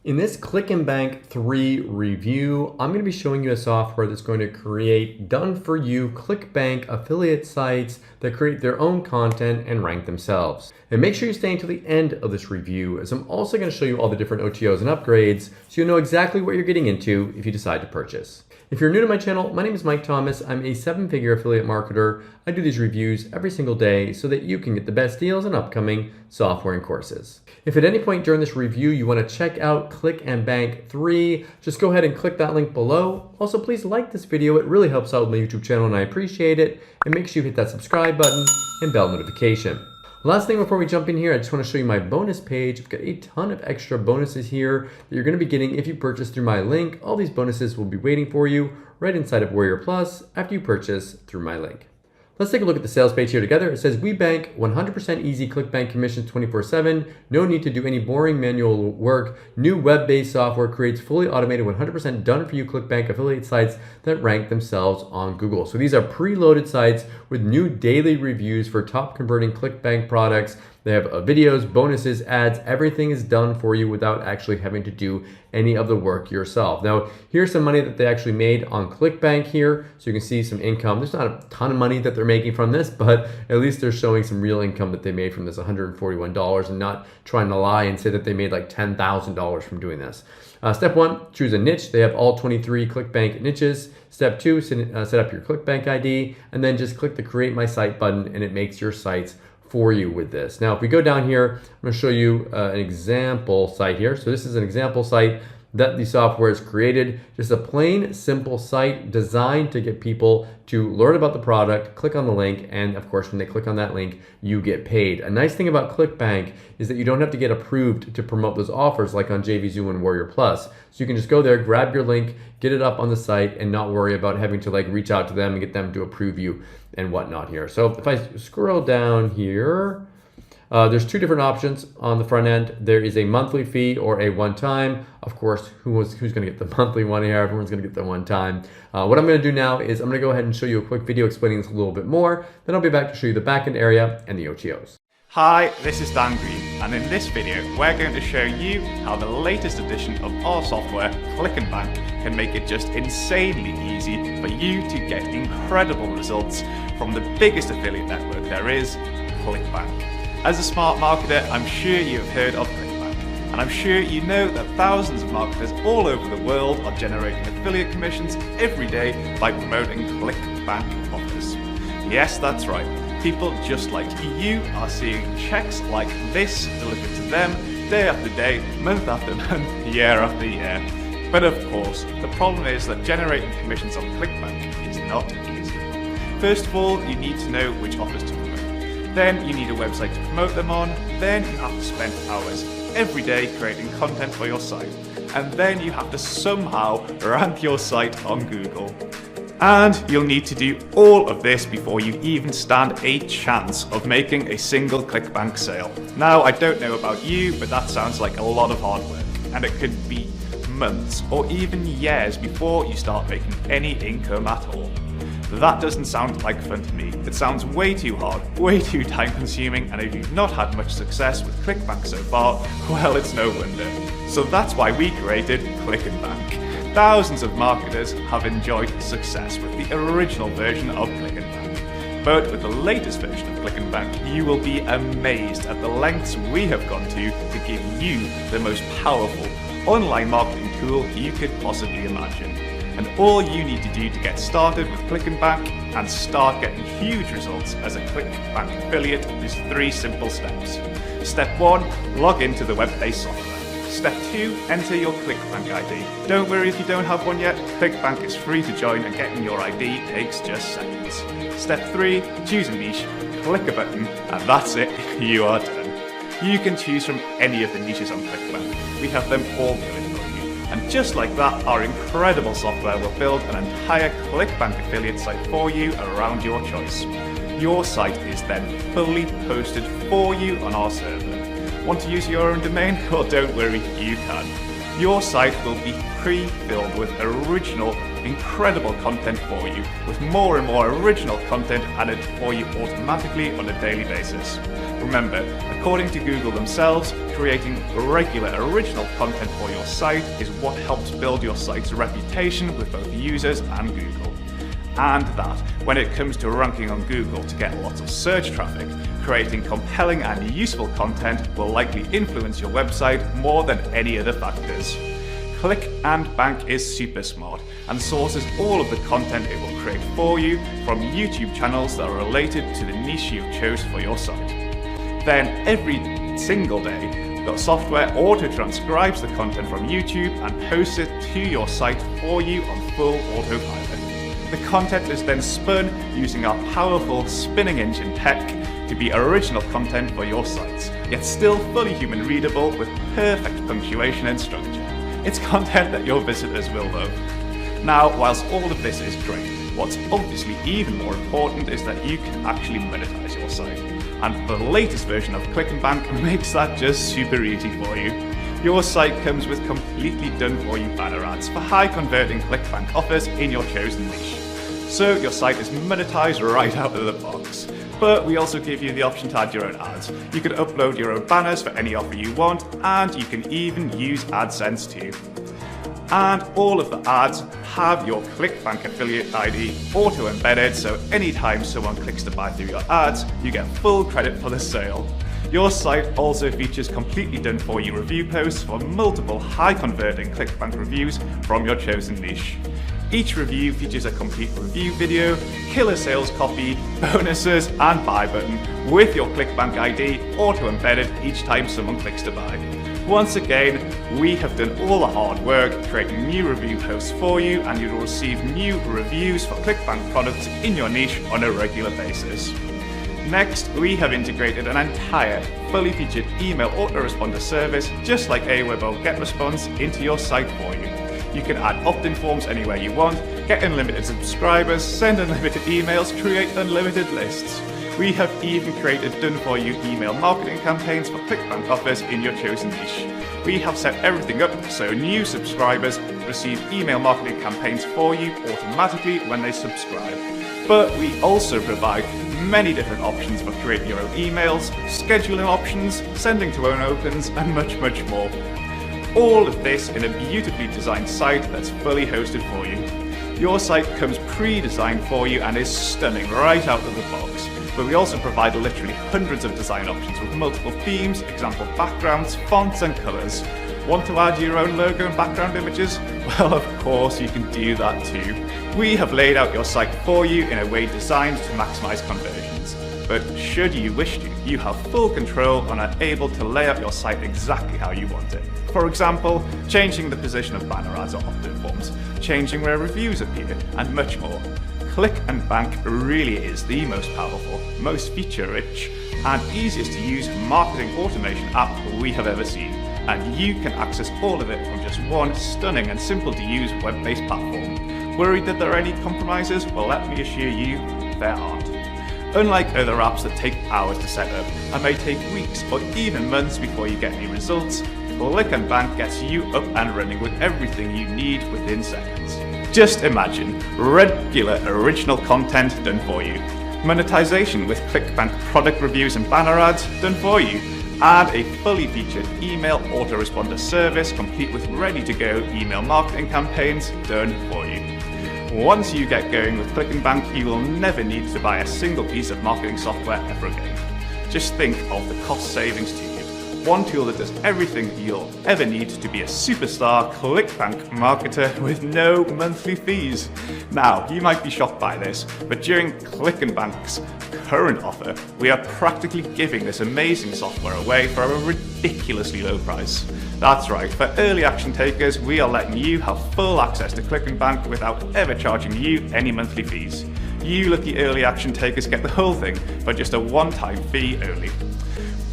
In this Click and Bank 3 review, I'm going to be showing you a software that's going to create done-for-you ClickBank affiliate sites that create their own content and rank themselves. And make sure you stay until the end of this review, as I'm also going to show you all the different OTOs and upgrades so you know exactly what you're getting into if you decide to purchase. If you're new to my channel, my name is Mike Thomas. I'm a 7-figure affiliate marketer. I do these reviews every single day so that you can get the best deals on upcoming software and courses. If at any point during this review you want to check out Click and Bank 3, just go ahead and click that link below. Also, please like this video. It really helps out with my YouTube channel and I appreciate it. And make sure you hit that subscribe button and bell notification. Last thing before we jump in here, I just want to show you my bonus page. I've got a ton of extra bonuses here that you're going to be getting if you purchase through my link. All these bonuses will be waiting for you right inside of Warrior Plus after you purchase through my link. Let's take a look at the sales page here together. It says we bank 100% easy ClickBank commissions 24/7. No need to do any boring manual work. New web-based software creates fully automated 100% done-for-you ClickBank affiliate sites that rank themselves on Google. So these are preloaded sites with new daily reviews for top converting ClickBank products. They have videos, bonuses, ads, everything is done for you without actually having to do any of the work yourself. Now, here's some money that they actually made on ClickBank here. So you can see some income. There's not a ton of money that they're making from this, but at least they're showing some real income that they made from this $141 and not trying to lie and say that they made like $10,000 from doing this. Step 1, choose a niche. They have all 23 ClickBank niches. Step 2, set up your ClickBank ID, and then just click the Create My Site button and it makes your sites for you with this. Now, if we go down here, I'm going to show you an example site here. So this is an example site that the software has created. Just a plain, simple site designed to get people to learn about the product, click on the link, and of course, when they click on that link, you get paid. A nice thing about ClickBank is that you don't have to get approved to promote those offers like on JVZoo and Warrior Plus. So you can just go there, grab your link, get it up on the site, and not worry about having to like reach out to them and get them to approve you and whatnot here. So if I scroll down here, there's two different options on the front end. There is a monthly fee or a one-time. Of course, who's going to get the monthly one here? Everyone's going to get the one-time. What I'm going to do now is I'm going to go ahead and show you a quick video explaining this a little bit more. Then I'll be back to show you the backend area and the OTOs. Hi, this is Dan Green, and in this video we're going to show you how the latest edition of our software, Click and Bank, can make it just insanely easy for you to get incredible results from the biggest affiliate network there is, ClickBank. As a smart marketer, I'm sure you have heard of ClickBank, and I'm sure you know that thousands of marketers all over the world are generating affiliate commissions every day by promoting ClickBank offers. Yes, that's right. People just like you are seeing checks like this delivered to them day after day, month after month, year after year. But of course, the problem is that generating commissions on ClickBank is not easy. First of all, you need to know which offers to promote. Then you need a website to promote them on. Then you have to spend hours every day creating content for your site. And then you have to somehow rank your site on Google. And you'll need to do all of this before you even stand a chance of making a single ClickBank sale. Now, I don't know about you, but that sounds like a lot of hard work. And it could be months or even years before you start making any income at all. That doesn't sound like fun to me. It sounds way too hard, way too time consuming, and if you've not had much success with ClickBank so far, well, it's no wonder. So that's why we created Click and Bank. Thousands of marketers have enjoyed success with the original version of Click and Bank. But with the latest version of Click and Bank, you will be amazed at the lengths we have gone to give you the most powerful online marketing tool you could possibly imagine. And all you need to do to get started with Click and Bank and start getting huge results as a ClickBank affiliate is 3 simple steps. Step 1, log into the web-based software. Step 2, enter your ClickBank ID. Don't worry if you don't have one yet, ClickBank is free to join and getting your ID takes just seconds. Step 3, choose a niche, click a button, and that's it, you are done. You can choose from any of the niches on ClickBank. We have them all going for you. And just like that, our incredible software will build an entire ClickBank affiliate site for you around your choice. Your site is then fully hosted for you on our server. Want to use your own domain? Well, don't worry, you can. Your site will be pre-filled with original incredible content for you, with more and more original content added for you automatically on a daily basis. Remember, according to Google themselves, creating regular original content for your site is what helps build your site's reputation with both users and Google. And that, when it comes to ranking on Google to get lots of search traffic, creating compelling and useful content will likely influence your website more than any other factors. Click and Bank is super smart and sources all of the content it will create for you from YouTube channels that are related to the niche you've chosen for your site. Then every single day, the software auto-transcribes the content from YouTube and posts it to your site for you on full autopilot. The content is then spun using our powerful spinning engine tech to be original content for your sites, yet still fully human readable with perfect punctuation and structure. It's content that your visitors will love. Now, whilst all of this is great, what's obviously even more important is that you can actually monetize your site. And the latest version of Click and Bank makes that just super easy for you. Your site comes with completely done-for-you banner ads for high-converting ClickBank offers in your chosen niche. So your site is monetized right out of the box. But we also give you the option to add your own ads. You can upload your own banners for any offer you want, and you can even use AdSense too. And all of the ads have your ClickBank affiliate ID auto-embedded, so anytime someone clicks to buy through your ads, you get full credit for the sale. Your site also features completely done-for-you review posts for multiple high-converting ClickBank reviews from your chosen niche. Each review features a complete review video, killer sales copy, bonuses, and buy button with your ClickBank ID auto-embedded each time someone clicks to buy. Once again, we have done all the hard work creating new review posts for you, and you will receive new reviews for ClickBank products in your niche on a regular basis. Next, we have integrated an entire, fully featured email autoresponder service, just like Aweber GetResponse, into your site for you. You can add opt-in forms anywhere you want, get unlimited subscribers, send unlimited emails, create unlimited lists. We have even created done-for-you email marketing campaigns for ClickBank offers in your chosen niche. We have set everything up so new subscribers receive email marketing campaigns for you automatically when they subscribe. But we also provide many different options for creating your own emails, scheduling options, sending to own opens, and much, much more. All of this in a beautifully designed site that's fully hosted for you. Your site comes pre-designed for you and is stunning right out of the box. But we also provide literally hundreds of design options with multiple themes, example backgrounds, fonts, and colours. Want to add your own logo and background images? Well, of course you can do that too. We have laid out your site for you in a way designed to maximise conversions. But should you wish to, you have full control and are able to lay out your site exactly how you want it. For example, changing the position of banner ads or opt-in forms, changing where reviews appear, and much more. Click and Bank really is the most powerful, most feature-rich, and easiest to use marketing automation app we have ever seen. And you can access all of it from just one stunning and simple to use web-based platform. Worried that there are any compromises? Well, let me assure you, there aren't. Unlike other apps that take hours to set up and may take weeks or even months before you get any results, Click and Bank gets you up and running with everything you need within seconds. Just imagine regular original content done for you, monetization with ClickBank product reviews and banner ads done for you, and a fully featured email autoresponder service complete with ready-to-go email marketing campaigns done for you. Once you get going with Click and Bank, you will never need to buy a single piece of marketing software ever again. Just think of the cost savings to you. One tool that does everything you'll ever need to be a superstar ClickBank marketer with no monthly fees. Now, you might be shocked by this, but during Click and Bank's current offer, we are practically giving this amazing software away for a ridiculously low price. That's right, for early action takers, we are letting you have full access to Click and Bank without ever charging you any monthly fees. You lucky early action takers get the whole thing for just a one-time fee only.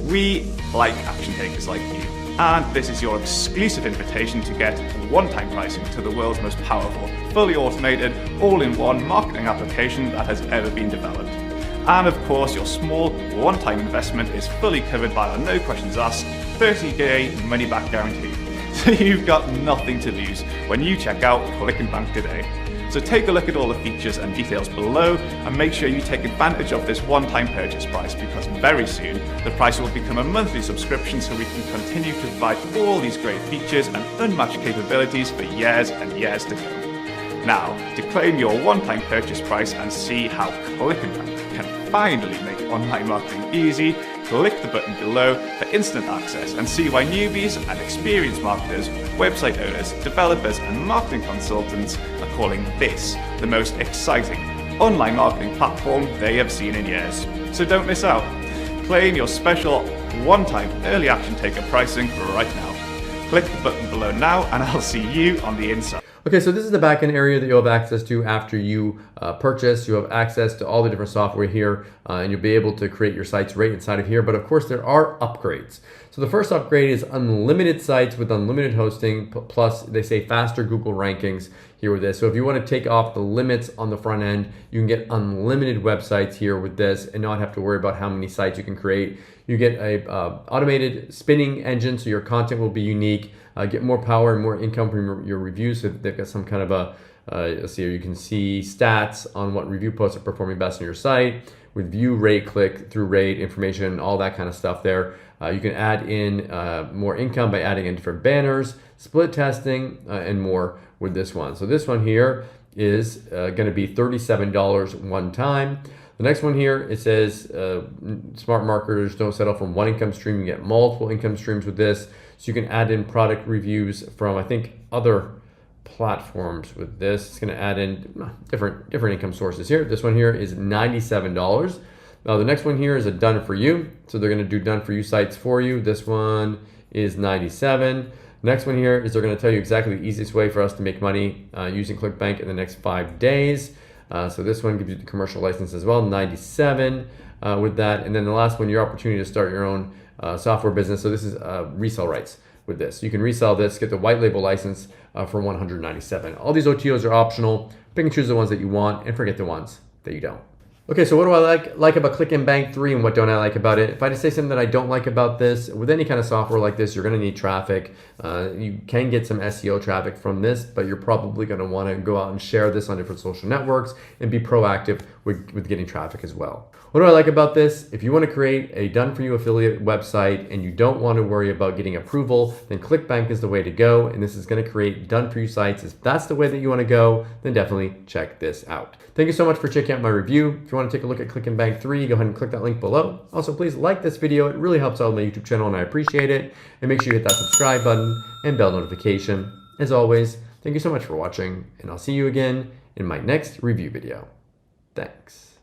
We like action takers like you, and this is your exclusive invitation to get one-time pricing to the world's most powerful, fully automated, all-in-one marketing application that has ever been developed. And of course, your small one-time investment is fully covered by our no questions asked 30-day money-back guarantee. So you've got nothing to lose when you check out Click and Bank today. So take a look at all the features and details below and make sure you take advantage of this one-time purchase price, because very soon the price will become a monthly subscription so we can continue to provide all these great features and unmatched capabilities for years and years to come. Now, to claim your one-time purchase price and see how Click and Bank can finally make online marketing easy, click the button below for instant access and see why newbies and experienced marketers, website owners, developers and marketing consultants are calling this the most exciting online marketing platform they have seen in years. So don't miss out. Claim your special one-time early action taker pricing right now. Click the button below now and I'll see you on the inside. Okay, so this is the backend area that you'll have access to after you purchase. You have access to all the different software here, and you'll be able to create your sites right inside of here. But of course, there are upgrades. So the first upgrade is unlimited sites with unlimited hosting, plus they say faster Google rankings here with this. So if you want to take off the limits on the front end, you can get unlimited websites here with this and not have to worry about how many sites you can create. You get a automated spinning engine, so your content will be unique. Get more power and more income from your reviews. So they've got some kind of a, let's see here, you can see stats on what review posts are performing best on your site with view rate, click through rate, information, all that kind of stuff there. You can add in more income by adding in different banners, split testing, and more with this one. So this one here is going to be $37 one time. The next one here, it says smart marketers don't settle for one income stream. You get multiple income streams with this. So you can add in product reviews from, I think, other platforms with this. It's going to add in different income sources here. This one here is $97. Now the next one here is a done for you. So they're going to do done for you sites for you. This one is $97. Next one here is they're going to tell you exactly the easiest way for us to make money using ClickBank in the next 5 days. So this one gives you the commercial license as well, $97 with that. And then the last one, your opportunity to start your own software business. So this is resell rights with this. You can resell this, get the white label license for $197. All these OTOs are optional. Pick and choose the ones that you want and forget the ones that you don't. Okay, so what do I like about Click and Bank 3 and what don't I like about it? If I had to say something that I don't like about this, with any kind of software like this, you're gonna need traffic. You can get some SEO traffic from this, but you're probably gonna wanna go out and share this on different social networks and be proactive with getting traffic as well. What do I like about this? If you wanna create a done-for-you affiliate website and you don't wanna worry about getting approval, then ClickBank is the way to go, and this is gonna create done-for-you sites. If that's the way that you wanna go, then definitely check this out. Thank you so much for checking out my review. If you want to take a look at Click and Bank 3, go ahead and click that link below. Also, please like this video. It really helps out my YouTube channel and I appreciate it. And make sure you hit that subscribe button and bell notification. As always, thank you so much for watching, and I'll see you again in my next review video. Thanks.